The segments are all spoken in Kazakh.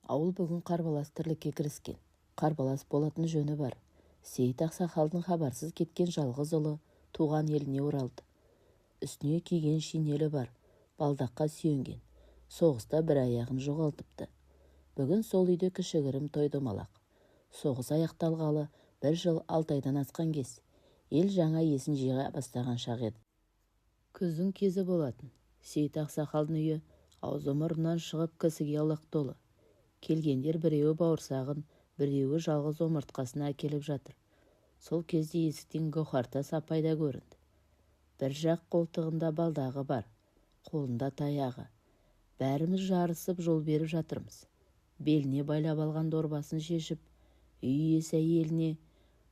Ауыл бүгін қарбалас тірлікке кіріскен. Қарбалас болатын жөні бар. Сейіт ақсақалдың хабарсыз кеткен жалғыз ұлы туған еліне оралды. Үстіне киген шинелі бар, балдаққа сүйенген. Соғыста бір аяғын жоғалтыпты. Бүгін сол үйде кішігірім той домалақ. Соғыс аяқталғалы 1 жыл 6 айдан асқан кез. Ел жаңа есін жиға бастаған шақ еді. Күздің кезі болатын. Сейіт ақсақалдың үйі аузы мұрнынан шығып кісіге аулақ толы. Келгендер біреуі бауырсағын, біреуі жалғыз омыртқасына әкеліп жатыр. Сол кезде есіктен Гауһартас апай да көрінді. Бір жақ қолтығында балдағы бар, қолында таяғы. Бәріміз жарысып жол беріп жатырмыз. Беліне байлап алған дорбасын шешіп, үй иесі әйеліне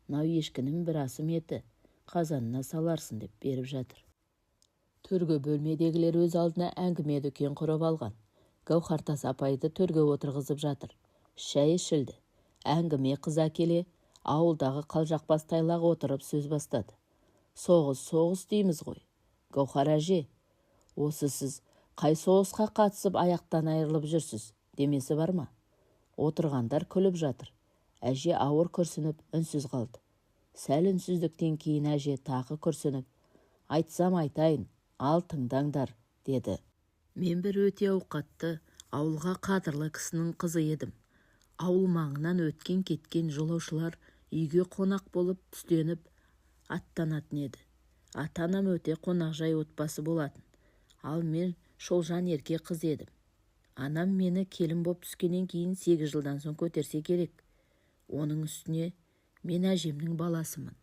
"Мынау ешкінің бір асым еті, қазанына саларсың" деп беріп жатыр. Төргі бөлмедегілер өз алдына әңгіме дүкен құрып алған. Гауһартас апайды төрге отырғызып жатыр. Шәй ішілді. Әңгіме қыза келе, ауылдағы қалжақбас тайлақ отырып сөз бастады. Соғыс дейміз ғой. Гауһар әже, осы сіз қай соғысқа қатысып аяқтан айырылып жүрсіз, демесі бар ма? Отырғандар күліп жатыр. Әже ауыр күрсініп үнсіз қалды. Сәл үнсіздіктен кейін әже тағы күрсініп, "Айтсам айтайын, ал тыңдаңдар", деді. "Мен бір өте ауқатты, ауылға қадірлі кісінің қызы едім. Ауыл маңынан өткен кеткен жолаушылар үйге қонақ болып түстеніп аттанатын еді. Ата-анам өте қонақжай отбасы болатын. Ал мен шолжан ерке қыз едім. Анам мені келін боп түскеннен кейін 8 жылдан соң көтерсе керек. Оның үстіне мен әжемнің баласымын.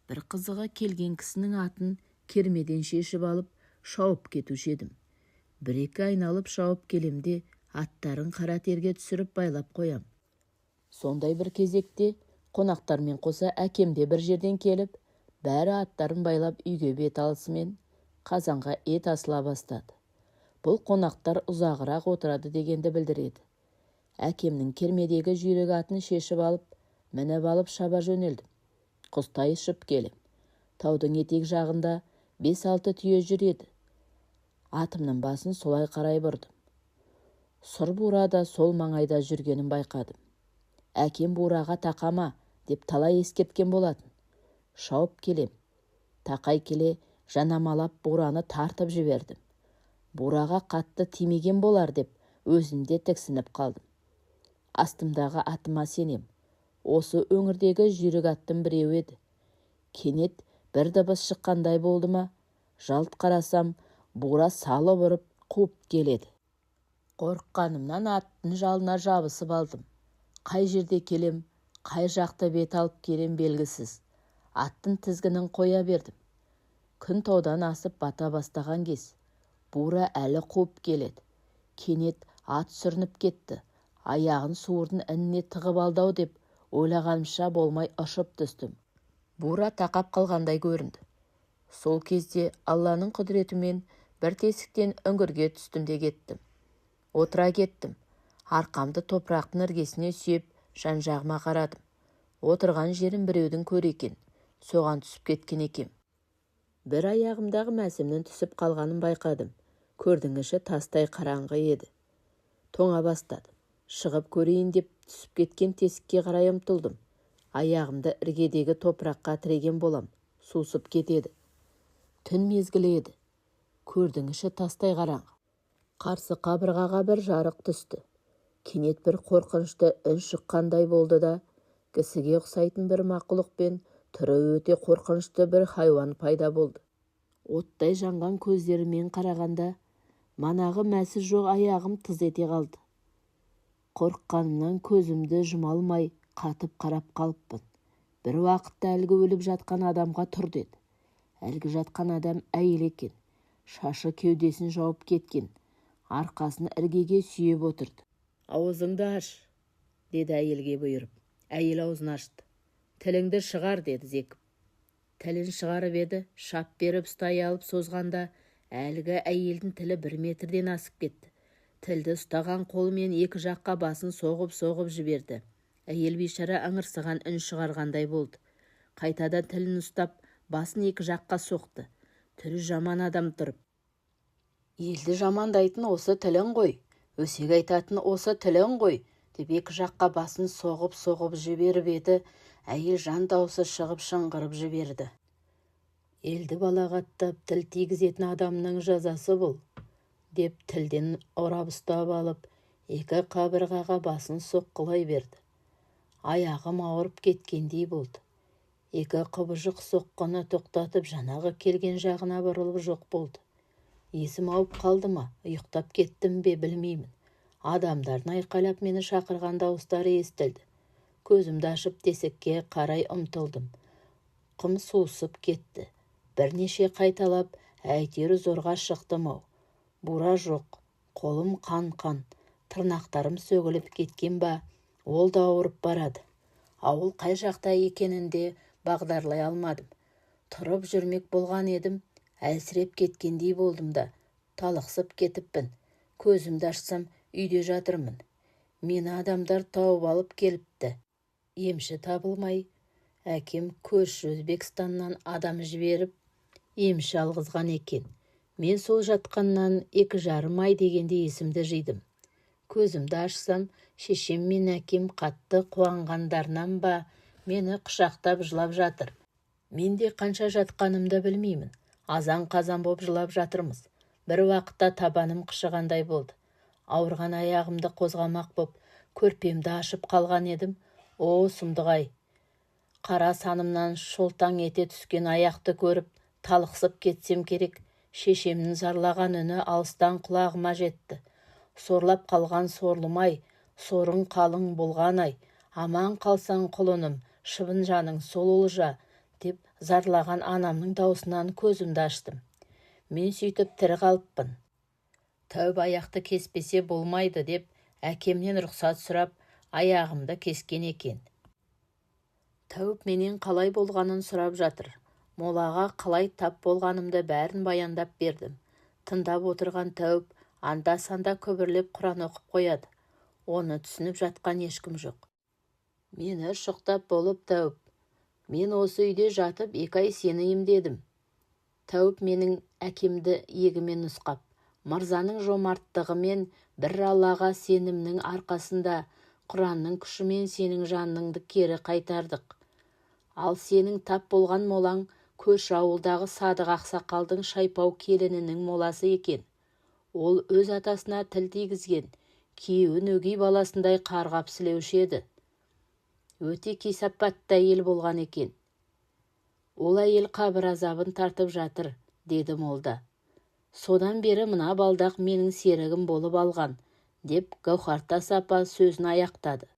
Бір қызығы келген кісінің атын кермеден шешіп алып шауып кетуші едім. 1-2 айналып шауып келемде аттарын қара терге түсіріп байлап қоям. Сондай бір кезекте қонақтармен қоса әкем де бір жерден келіп, бәрі аттарын байлап үйге бет алысымен қазанға ет асыла бастады. Бұл қонақтар ұзағырақ отырады дегенді білдіреді. Әкемнің кермедегі жүйрік атын шешіп алып, мініп алып шаба жөнелдім. Құстай ұшып келем. Таудың етек жағында 5-6 түйе жүреді. Атымның басын солай қарай бұрдым. Сұр бура да сол маңайда жүргенін байқадым. Әкем бураға тақама деп талай ескерткен болатын. Шауып келем. Тақай келе жанамалап бураны тартып жібердім. Бураға қатты тимеген болар деп өзімде тіксініп қалдым. Астымдағы атыма сенем. Осы өңірдегі жүйрік аттың біреу еді. Кенет бір дыбыс шыққандай болды ма, жалт қарасам, бура салып ұрып қуып келеді. Қорыққанымнан аттың жалына жабысып алдым. Қай жерде келем, қай жақты бет алып келем белгісіз. Аттың тізгінін қоя бердім. Күн таудан асып бата бастаған кез. Бура әлі қуып келеді. Кенет ат сүрініп кетті. Аяғын суырдың ініне тығып алдау деп ойлағанымша болмай ұшып түстім. Бура тақап қалғандай көрінді. Сол кезде Алланың құдіретімен бір тесіктен үңгірге түстім де кеттім. Отыра кеттім. Арқамды топырақтың іргесіне сүйеп жан-жағыма қарадым. Отырған жерім біреудің көрі екен. Соған түсіп кеткен екем. Бір аяғымдағы мәсімнің түсіп қалғанын байқадым. Көрдің іші тастай қараңғы еді. Тоңа бастадым. Шығып көрейін деп түсіп кеткен тесікке қарай ұмтылдым. Аяғымды іргедегі топыраққа тіреген болам. Сусып кетеді. Түн мезгілі еді. Көрдің іші тастай қараңғы. Қарсы қабырғаға бір жарық түсті. Кенет бір қорқынышты үн шыққандай болды да, кісіге ұқсайтын бір мақұлықпен түрі өте қорқынышты бір хайуан пайда болды. Оттай жанған көздерімен қарағанда, манағы мәсі жоқ аяғым тыз ете қалды. Қорыққанымнан көзімді жұма алмай қатып қарап қалыппын. Бір уақытта әлгі өліп жатқан адамға тұр деді. Әлгі жатқан адам әйел екен. Шашы кеудесін жауып кеткен. Арқасын іргеге сүйеп отырды. "Аузыңды аш", деді әйелге бұйырып. Әйел аузын ашты. "Тіліңді шығар", деді зекіп. Тілін шығарып еді, шап беріп ұстай алып созғанда, әлгі әйелдің тілі 1 метрден асып кетті. Тілді ұстаған қолымен 2 жаққа басын соғып жіберді. Әйел бейшара ыңырсыған үн шығарғандай болды. Қайтадан тілін ұстап, басын 2 жаққа соқты. Түрі жаман адам тұрып. "Елді жамандайтын осы тілің ғой. Өсек айтатын осы тілің ғой, деп екі жаққа басын соғып жіберіп еді, әйел жан даусы шығып шыңғырып жіберді. Елді балағаттап тіл тигізетін адамның жазасы бұл, деп тілден орап ұстап алып, екі қабырғаға басын соққылай берді. Аяғым ауырып кеткендей болды. Екі қыбыжық соққыны тоқтатып жанағы келген жағына бұрылып жоқ болды. Есім ауып қалды ма, ұйықтап кеттім бе білмеймін. Адамдардың айқайлап мені шақырған дауыстары естілді. Көзімді ашып тесікке қарай ұмтылдым. Қым суысып кетті. Бірнеше қайталап, әйтеуір зорға шықтым-ау. Бура жоқ, қолым қан-қан, тырнақтарым сөгіліп кеткен ба, ол да ауырып барады. Ауыл қай жақта екенінде бағдарлай алмадым. Тұрып жүрмек болған едім, әлсіреп кеткендей болдым да, талықсып кетіппін. Көзімді ашсам, үйде жатырмын. Мені адамдар тауып алып келіпті. Емші табылмай, әкем көрші Өзбекстаннан адам жіберіп, емші алғызған екен. Мен сол жатқаннан 2,5 ай дегенде есімді жидым. Көзімді ашсам, шешем мен әкем қатты қуанғандарынан ба, мені құшақтап жылап жатыр. Мен де қанша жатқанымды білмеймін. Азан-қазан боп жылап жатырмыз. Бір уақытта табаным қышығандай болды. Ауырған аяғымды қозғамақ боп, көрпемді ашып қалған едім. О, сұмдық-ай! Қара санымнан шолтаң ете түскен аяқты көріп, талықсып кетсем керек. Шешемнің зарлаған үні алыстан құлағыма жетті. Сорлап қалған сорлымай, сорың қалың болған-ай, аман қалсаң құлыным, шыбын жаның сол олжа, деп зарлаған анамның даусынан көзімді аштым. Мен сөйтіп тірі қалыппын. Тәуіп аяқты кеспесе болмайды деп, әкемнен рұқсат сұрап, аяғымды кескен екен. Тәуіп менен қалай болғанын сұрап жатыр. Молаға қалай тап болғанымды бәрін баяндап бердім. Тыңдап отырған Тәуіп анда-санда күбірлеп Құран оқып қояды. Оны түсініп жатқан ешкім жоқ. Мені шықтап болып, Тәуіп, мен осы үйде жатып 2 ай сені емдедім. Тәуіп менің әкемді егімен нұсқап, мырзаның жомарттығымен бір Аллаға сенімнің арқасында Құранның күшімен сенің жаныңды кері қайтардық. Ал сенің тап болған молаң көрші ауылдағы Садық ақсақалдың шайпау келінінің моласы екен. Ол өз атасына тіл тигізген, күйеуін өгей баласындай қарғап сілеуші еді. Өте кесапатты әйел болған екен. Ол әйел қабір азабын тартып жатыр, деді молда. Содан бері мына балдақ менің серігім болып алған, деп Гаухартас апа сөзін аяқтады.